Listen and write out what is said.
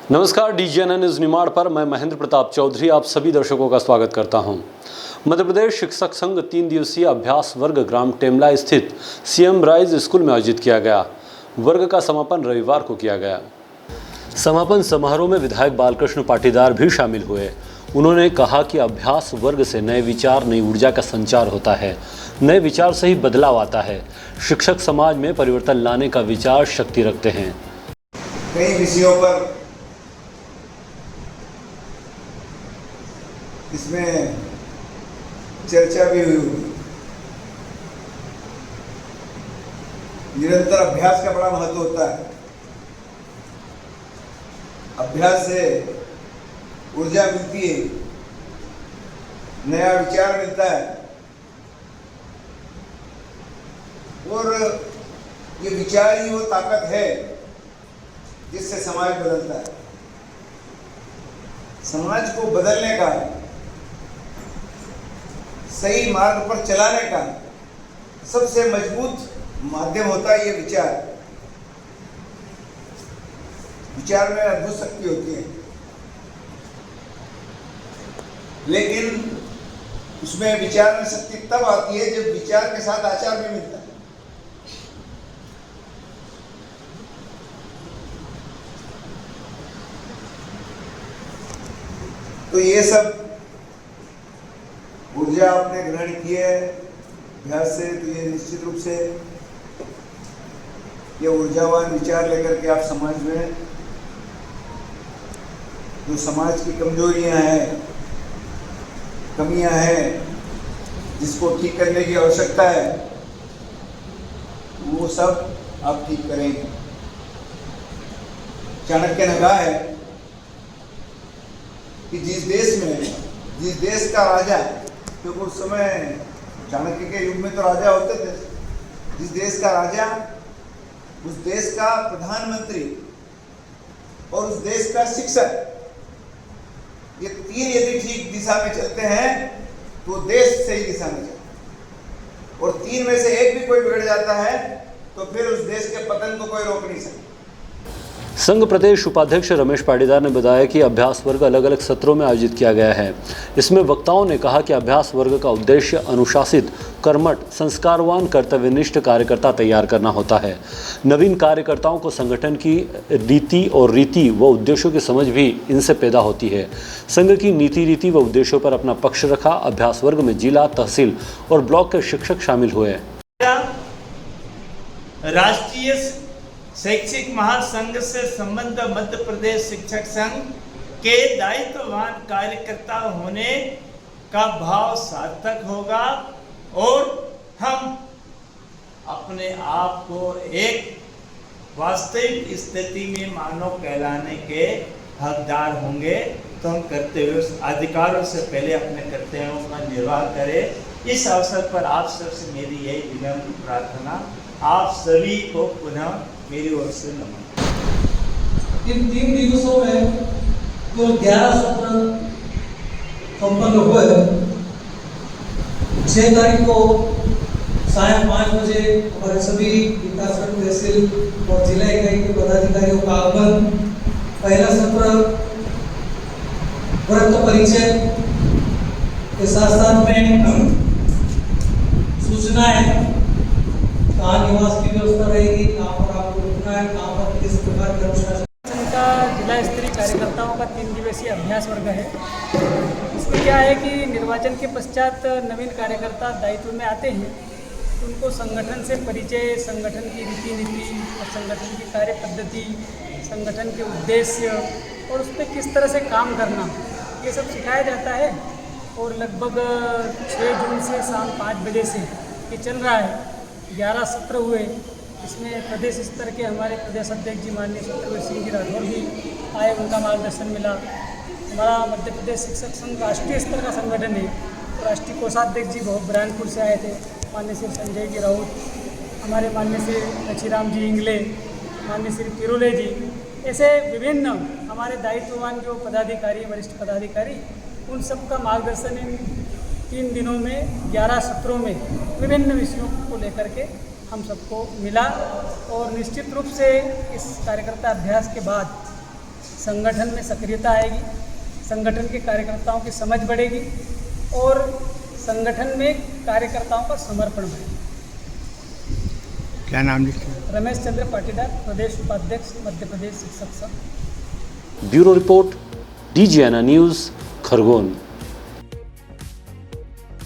नमस्कार, DGNN news Nimar पर मैं महेंद्र प्रताप चौधरी आप सभी दर्शकों का स्वागत करता हूं। मध्य प्रदेश शिक्षक संघ 3 दिवसीय अभ्यास वर्ग ग्राम टेमला स्थित CM राइज स्कूल में आयोजित किया गया। वर्ग का समापन रविवार को किया गया। समापन समारोह में विधायक बालकृष्ण पाटीदार भी शामिल हुए। उन्होंने कहा कि अभ्यास वर्ग से नए विचार, नई ऊर्जा का संचार होता है। नए विचार से ही बदलाव आता है। शिक्षक समाज में परिवर्तन लाने का विचार शक्ति रखते हैं। कई विषयों पर इसमें चर्चा भी हुई होगी। निरंतर अभ्यास का बड़ा महत्व होता है। अभ्यास से ऊर्जा मिलती है, नया विचार मिलता है और ये विचार ही वो ताकत है जिससे समाज बदलता है। समाज को बदलने का, सही मार्ग पर चलाने का सबसे मजबूत माध्यम होता है ये विचार। विचार में अद्भुत शक्ति होती है, लेकिन उसमें विचार में शक्ति तब आती है जब विचार के साथ आचार भी मिलता है। तो ये सब ऊर्जा आपने ग्रहण की है अभ्यास से, तो ये निश्चित रूप से ये ऊर्जावान विचार लेकर के आप समाज में जो समाज की कमजोरियां हैं, कमियां हैं, जिसको ठीक करने की आवश्यकता है, वो सब आप ठीक करेंगे। चाणक्य ने कहा है कि जिस देश का राजा, क्योंकि उस समय चाणक्य के युग में तो राजा होते थे, जिस देश का राजा, उस देश का प्रधानमंत्री और उस देश का शिक्षक, ये तीन यदि ठीक दिशा में चलते हैं तो देश सही दिशा में चलता है। और तीन में से एक भी कोई बिगड़ जाता है तो फिर उस देश के पतन को कोई रोक नहीं सकता। संघ प्रदेश उपाध्यक्ष रमेश पाटीदार ने बताया कि अभ्यास वर्ग अलग अलग सत्रों में आयोजित किया गया है। इसमें वक्ताओं ने कहा कि अभ्यास वर्ग का उद्देश्य अनुशासित, कर्मठ, संस्कारवान, कर्तव्यनिष्ठ कार्यकर्ता तैयार करना होता है। नवीन कार्यकर्ताओं को संगठन की रीति और रीति व उद्देश्यों की समझ भी इनसे पैदा होती है। संघ की नीति, रीति व उद्देश्यों पर अपना पक्ष रखा। अभ्यास वर्ग में जिला, तहसील और ब्लॉक के शिक्षक शामिल हुए। राष्ट्रीय शैक्षिक महासंघ से संबद्ध मध्य प्रदेश शिक्षक संघ के दायित्ववान कार्यकर्ता होने का भाव सार्थक होगा और हम अपने आप को एक वास्तविक स्थिति में मानव कहलाने के हकदार होंगे। तो हम कर्तव्यों, अधिकारों से पहले अपने कर्तव्यों का निर्वाह करें। इस अवसर पर आप सबसे मेरी यही विनम्र प्रार्थना, आप सभी को पुनः मेरी ओर से नमन। इन 3 दिवसों में कुल 11 सत्र संपन्न हुए। 6 तारीख को सायं 5 बजे हमारे सभी विकासखंड, तहसील और जिला इकाई के पदाधिकारियों का आगमन। पहला सत्र व्रत परिचय के साथ साथ में सूचनाएं, कहाँ निवास की व्यवस्था रहेगी, कहाँ पर आपको रुकना है, कहाँ पर किस प्रकार के अनुशासन। का जिला स्तरीय कार्यकर्ताओं का 3 दिवसीय अभ्यास वर्ग है। इसमें क्या है कि निर्वाचन के पश्चात नवीन कार्यकर्ता दायित्व में आते हैं, उनको संगठन से परिचय, संगठन की रीति नीति और संगठन की कार्य पद्धति, संगठन के उद्देश्य और उस पर किस तरह से काम करना, ये सब सिखाया जाता है। और लगभग 6 जून से शाम 5 बजे से ये चल रहा है। 11 सत्र हुए। इसमें प्रदेश स्तर के हमारे प्रदेश अध्यक्ष जी माननीय सत्यवीर सिंह जी राठौर भी आए, उनका मार्गदर्शन मिला। हमारा मध्य प्रदेश शिक्षक संघ राष्ट्रीय स्तर का संगठन है, तो राष्ट्रीय कोषाध्यक्ष जी बहुत बुरहानपुर से आए थे, माननीय श्री संजय जी राउत, हमारे माननीय श्री लक्ष्मीराम जी इंगले, माननीय श्री पिरोले जी, ऐसे विभिन्न हमारे दायित्ववान जो पदाधिकारी, वरिष्ठ पदाधिकारी, उन सब का मार्गदर्शन इन 3 दिनों में 11 सत्रों में विभिन्न विषयों को लेकर के हम सबको मिला। और निश्चित रूप से इस कार्यकर्ता अभ्यास के बाद संगठन में सक्रियता आएगी, संगठन के कार्यकर्ताओं की समझ बढ़ेगी और संगठन में कार्यकर्ताओं का समर्पण बढ़ेगा। क्या नाम लिखा? रमेश चंद्र पाटीदार, प्रदेश उपाध्यक्ष, मध्य प्रदेश शिक्षक संघ। Bureau report, DGNA news, Khargone.